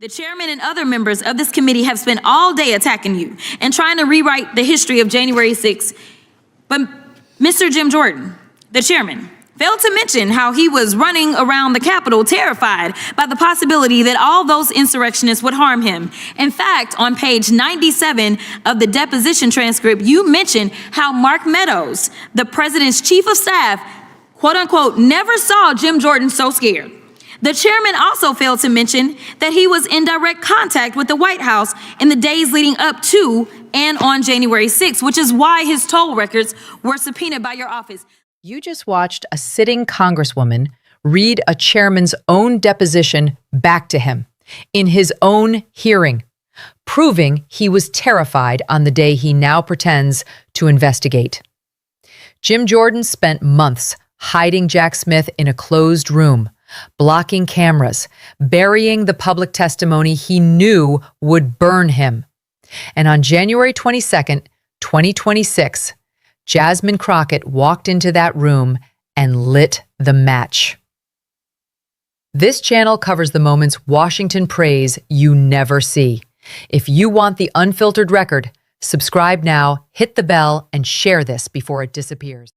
The chairman and other members of this committee have spent all day attacking you and trying to rewrite the history of January 6th. But Mr. Jim Jordan, the chairman, failed to mention how he was running around the Capitol terrified by the possibility that all those insurrectionists would harm him. In fact, on page 97 of the deposition transcript, you mentioned how Mark Meadows, the president's chief of staff, quote unquote, never saw Jim Jordan so scared. The chairman also failed to mention that he was in direct contact with the White House in the days leading up to and on January 6th, which is why his toll records were subpoenaed by your office. You just watched a sitting congresswoman read a chairman's own deposition back to him in his own hearing, proving he was terrified on the day he now pretends to investigate. Jim Jordan spent months hiding Jack Smith in a closed room, blocking cameras, burying the public testimony he knew would burn him. And on January 22nd, 2026, Jasmine Crockett walked into that room and lit the match. This channel covers the moments Washington prays you never see. If you want the unfiltered record, subscribe now, hit the bell, and share this before it disappears.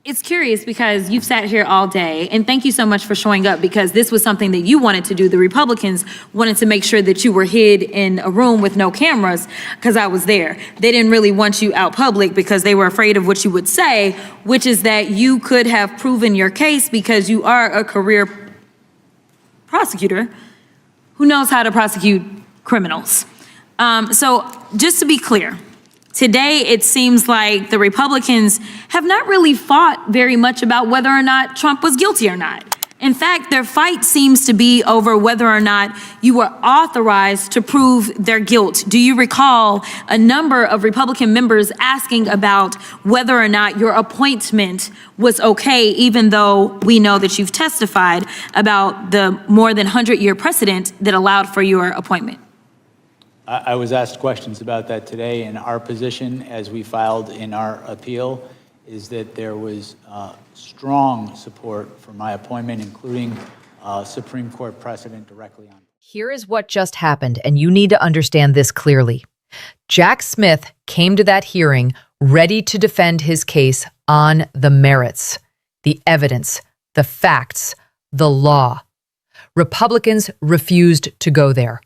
It's curious because you've sat here all day, and thank you so much for showing up because this was something that you wanted to do. The Republicans wanted to make sure that you were hid in a room with no cameras because I was there. They didn't really want you out public because they were afraid of what you would say, which is that you could have proven your case because you are a career prosecutor who knows how to prosecute criminals. So just to be clear, today, it seems like the Republicans have not really fought very much about whether or not Trump was guilty or not. In fact, their fight seems to be over whether or not you were authorized to prove their guilt. Do you recall a number of Republican members asking about whether or not your appointment was okay, even though we know that you've testified about the more than 100-year precedent that allowed for your appointment? I was asked questions about that today, and our position, as we filed in our appeal, is that there was strong support for my appointment, including Supreme Court precedent directly on. Here is what just happened, and you need to understand this clearly. Jack Smith came to that hearing ready to defend his case on the merits, the evidence, the facts, the law. Republicans refused to go there.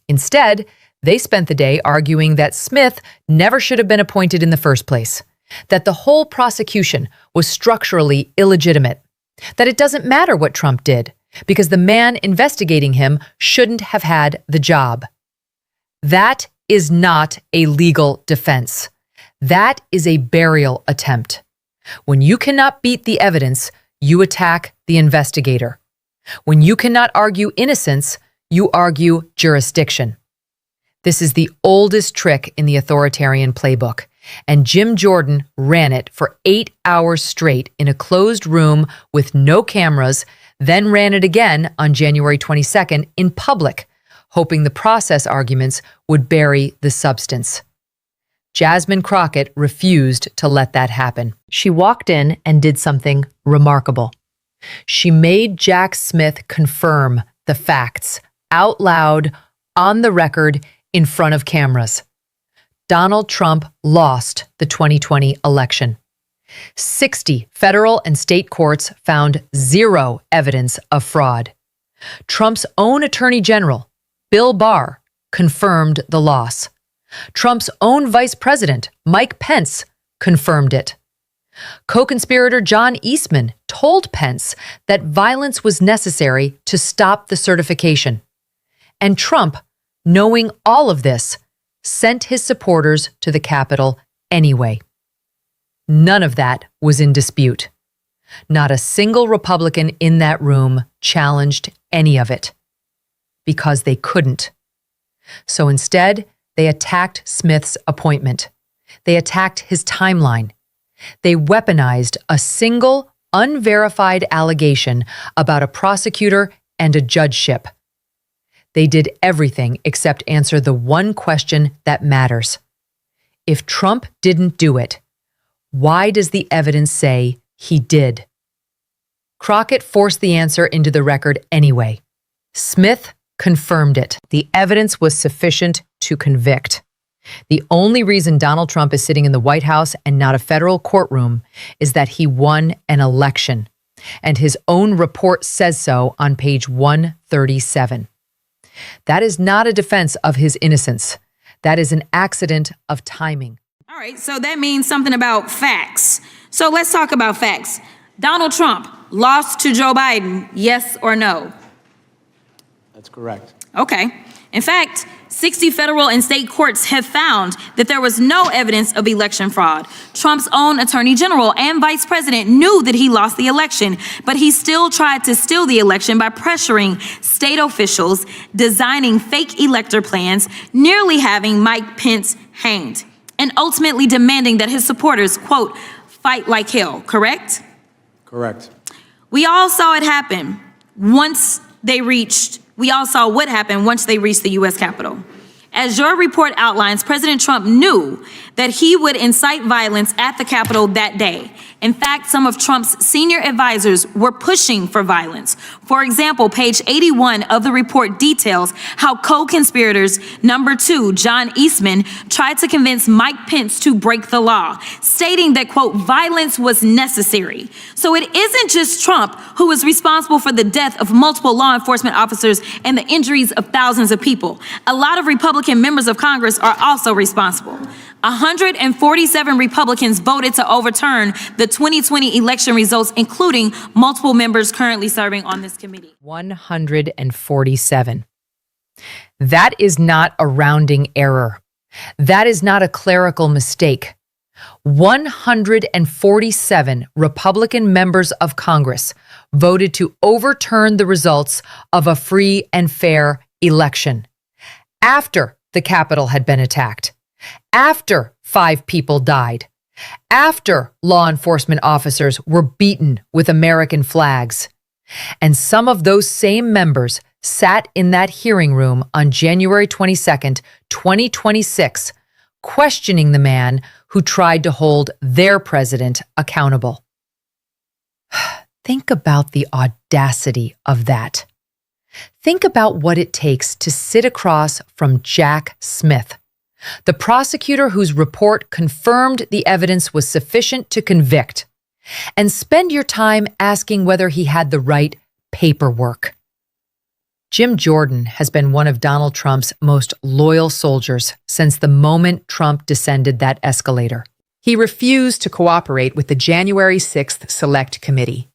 Instead, they spent the day arguing that Smith never should have been appointed in the first place, that the whole prosecution was structurally illegitimate, that it doesn't matter what Trump did, because the man investigating him shouldn't have had the job. That is not a legal defense. That is a burial attempt. When you cannot beat the evidence, you attack the investigator. When you cannot argue innocence, you argue jurisdiction. This is the oldest trick in the authoritarian playbook, and Jim Jordan ran it for 8 hours straight in a closed room with no cameras, then ran it again on January 22nd in public, hoping the process arguments would bury the substance. Jasmine Crockett refused to let that happen. She walked in and did something remarkable. She made Jack Smith confirm the facts out loud, on the record, in front of cameras. Donald Trump lost the 2020 election. 60 federal and state courts found zero evidence of fraud. Trump's own Attorney General, Bill Barr, confirmed the loss. Trump's own Vice President, Mike Pence, confirmed it. Co-conspirator John Eastman told Pence that violence was necessary to stop the certification. And Trump, knowing all of this, sent his supporters to the Capitol anyway. None of that was in dispute. Not a single Republican in that room challenged any of it, because they couldn't. So instead, they attacked Smith's appointment. They attacked his timeline. They weaponized a single, unverified allegation about a prosecutor and a judgeship. They did everything except answer the one question that matters. If Trump didn't do it, why does the evidence say he did? Crockett forced the answer into the record anyway. Smith confirmed it. The evidence was sufficient to convict. The only reason Donald Trump is sitting in the White House and not a federal courtroom is that he won an election. And his own report says so on page 137. That is not a defense of his innocence. That is an accident of timing. All right, so that means something about facts. So let's talk about facts. Donald Trump lost to Joe Biden, yes or no? That's correct. Okay. In fact, 60 federal and state courts have found that there was no evidence of election fraud. Trump's own Attorney General and Vice President knew that he lost the election, but he still tried to steal the election by pressuring state officials, designing fake elector plans, nearly having Mike Pence hanged, and ultimately demanding that his supporters, quote, fight like hell, correct? Correct. We all saw it happen we all saw what happened once they reached the U.S. Capitol. As your report outlines, President Trump knew that he would incite violence at the Capitol that day. In fact, some of Trump's senior advisors were pushing for violence. For example, page 81 of the report details how co-conspirators number 2, John Eastman, tried to convince Mike Pence to break the law, stating that, quote, violence was necessary. So it isn't just Trump who is responsible for the death of multiple law enforcement officers and the injuries of thousands of people. A lot of Republican members of Congress are also responsible. 147 Republicans voted to overturn the 2020 election results, including multiple members currently serving on this committee. 147. That is not a rounding error. That is not a clerical mistake. 147 Republican members of Congress voted to overturn the results of a free and fair election after the Capitol had been attacked, after 5 people died, after law enforcement officers were beaten with American flags. And some of those same members sat in that hearing room on January 22nd, 2026, questioning the man who tried to hold their president accountable. Think about the audacity of that. Think about what it takes to sit across from Jack Smith, the prosecutor whose report confirmed the evidence was sufficient to convict, and spend your time asking whether he had the right paperwork. Jim Jordan has been one of Donald Trump's most loyal soldiers since the moment Trump descended that escalator. He refused to cooperate with the January 6th Select Committee.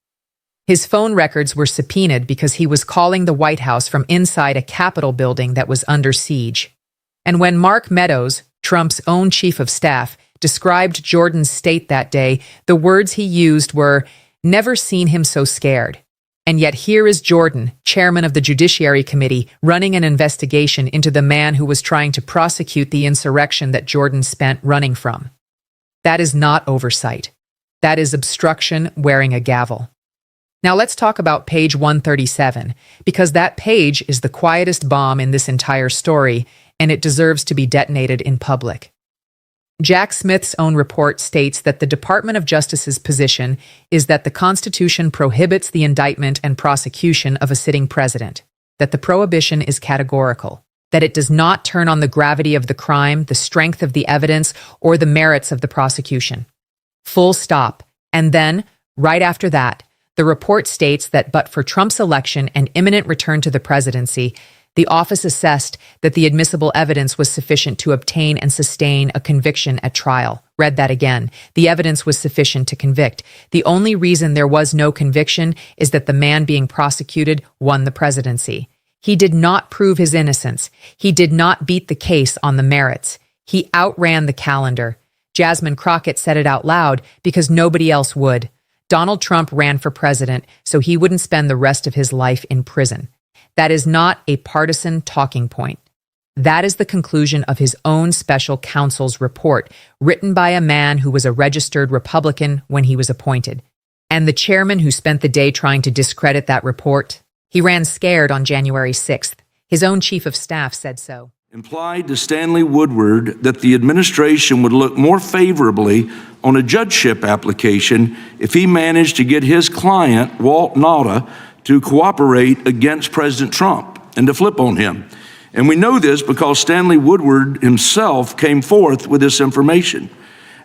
His phone records were subpoenaed because he was calling the White House from inside a Capitol building that was under siege. And when Mark Meadows, Trump's own chief of staff, described Jordan's state that day, the words he used were, "Never seen him so scared." And yet here is Jordan, chairman of the Judiciary Committee, running an investigation into the man who was trying to prosecute the insurrection that Jordan spent running from. That is not oversight. That is obstruction wearing a gavel. Now let's talk about page 137, because that page is the quietest bomb in this entire story, and it deserves to be detonated in public. Jack Smith's own report states that the Department of Justice's position is that the Constitution prohibits the indictment and prosecution of a sitting president, that the prohibition is categorical, that it does not turn on the gravity of the crime, the strength of the evidence, or the merits of the prosecution. Full stop. And then, right after that, the report states that but for Trump's election and imminent return to the presidency, the office assessed that the admissible evidence was sufficient to obtain and sustain a conviction at trial. Read that again. The evidence was sufficient to convict. The only reason there was no conviction is that the man being prosecuted won the presidency. He did not prove his innocence. He did not beat the case on the merits. He outran the calendar. Jasmine Crockett said it out loud because nobody else would. Donald Trump ran for president so he wouldn't spend the rest of his life in prison. That is not a partisan talking point. That is the conclusion of his own special counsel's report, written by a man who was a registered Republican when he was appointed. And the chairman who spent the day trying to discredit that report, he ran scared on January 6th. His own chief of staff said so. Implied to Stanley Woodward that the administration would look more favorably on a judgeship application if he managed to get his client, Walt Nauta, to cooperate against President Trump. and to flip on him. And we know this because Stanley Woodward himself came forth with this information.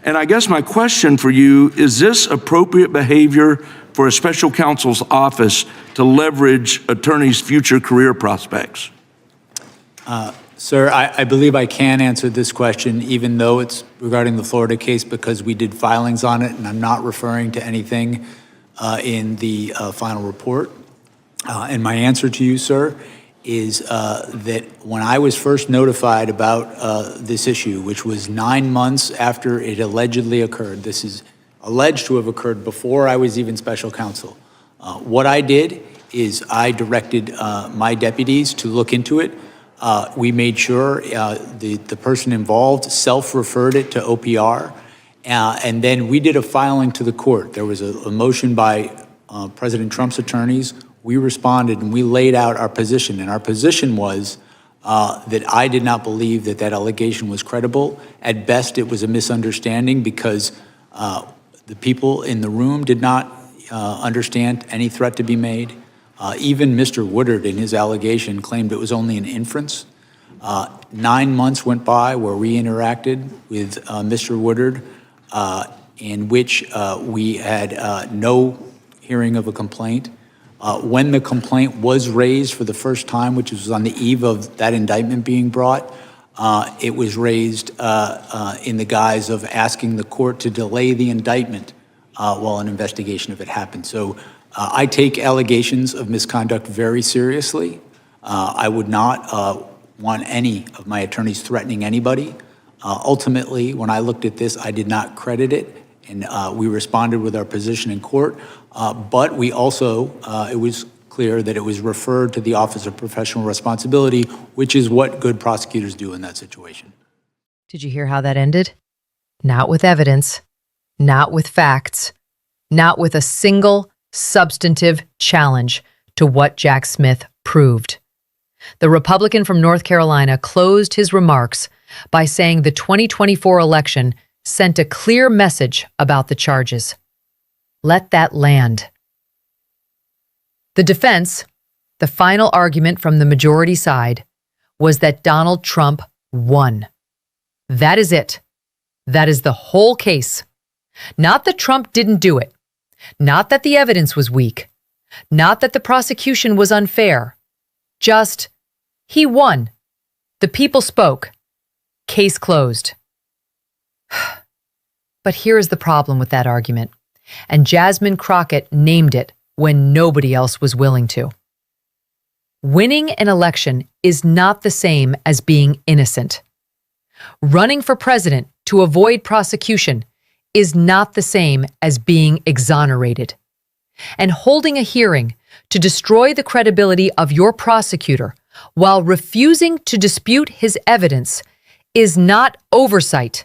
And I guess my question for you, is this appropriate behavior for a special counsel's office to leverage attorneys' future career prospects? Sir, I believe I can answer this question, even though it's regarding the Florida case, because we did filings on it, and I'm not referring to anything in the final report. And my answer to you, sir, is that when I was first notified about this issue, which was 9 months after it allegedly occurred, this is alleged to have occurred before I was even special counsel, what I did is I directed my deputies to look into it. We made sure the person involved self-referred it to OPR, and then we did a filing to the court. There was a motion by President Trump's attorneys. We responded and we laid out our position, and our position was that I did not believe that that allegation was credible. At best, it was a misunderstanding because the people in the room did not understand any threat to be made. Even Mr. Woodard in his allegation claimed it was only an inference. 9 months went by where we interacted with Mr. Woodard, in which we had no hearing of a complaint. When the complaint was raised for the first time, which was on the eve of that indictment being brought, it was raised in the guise of asking the court to delay the indictment while an investigation of it happened. So I take allegations of misconduct very seriously. I would not want any of my attorneys threatening anybody. Ultimately, when I looked at this, I did not credit it, and we responded with our position in court. But we also, it was clear that it was referred to the Office of Professional Responsibility, which is what good prosecutors do in that situation. Did you hear how that ended? Not with evidence, not with facts, not with a single substantive challenge to what Jack Smith proved. The Republican from North Carolina closed his remarks by saying the 2024 election sent a clear message about the charges. Let that land. The defense, the final argument from the majority side, was that Donald Trump won. That is it. That is the whole case. Not that Trump didn't do it. Not that the evidence was weak. Not that the prosecution was unfair. Just, he won. The people spoke. Case closed. But here is the problem with that argument, and Jasmine Crockett named it when nobody else was willing to. Winning an election is not the same as being innocent. Running for president to avoid prosecution is not the same as being exonerated. And holding a hearing to destroy the credibility of your prosecutor while refusing to dispute his evidence is not oversight.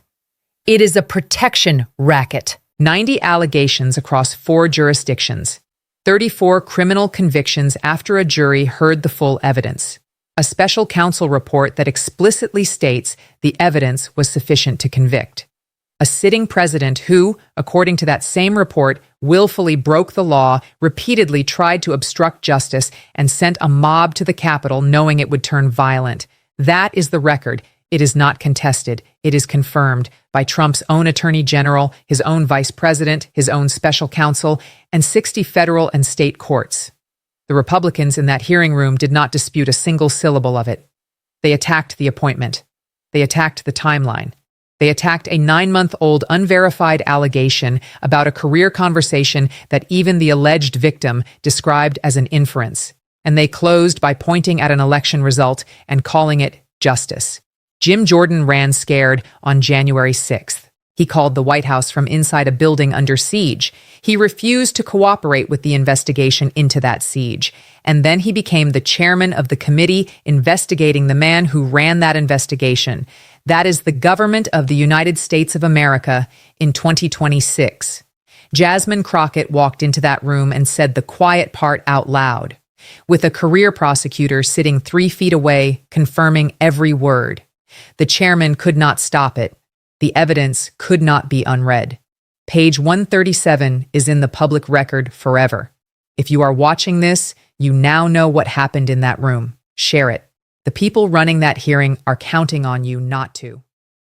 It is a protection racket. 90 allegations across 4 jurisdictions, 34 criminal convictions after a jury heard the full evidence, a special counsel report that explicitly states the evidence was sufficient to convict, a sitting president who, according to that same report, willfully broke the law, repeatedly tried to obstruct justice, and sent a mob to the Capitol knowing it would turn violent. That is the record. It is not contested. It is confirmed by Trump's own Attorney General, his own Vice President, his own Special Counsel, and 60 federal and state courts. The Republicans in that hearing room did not dispute a single syllable of it. They attacked the appointment. They attacked the timeline. They attacked a 9-month-old unverified allegation about a career conversation that even the alleged victim described as an inference. And they closed by pointing at an election result and calling it justice. Jim Jordan ran scared on January 6th. He called the White House from inside a building under siege. He refused to cooperate with the investigation into that siege. And then he became the chairman of the committee investigating the man who ran that investigation. That is the government of the United States of America in 2026. Jasmine Crockett walked into that room and said the quiet part out loud, with a career prosecutor sitting 3 feet away, confirming every word. The chairman could not stop it. The evidence could not be unread. Page 137 is in the public record forever. If you are watching this, you now know what happened in that room. Share it. The people running that hearing are counting on you not to.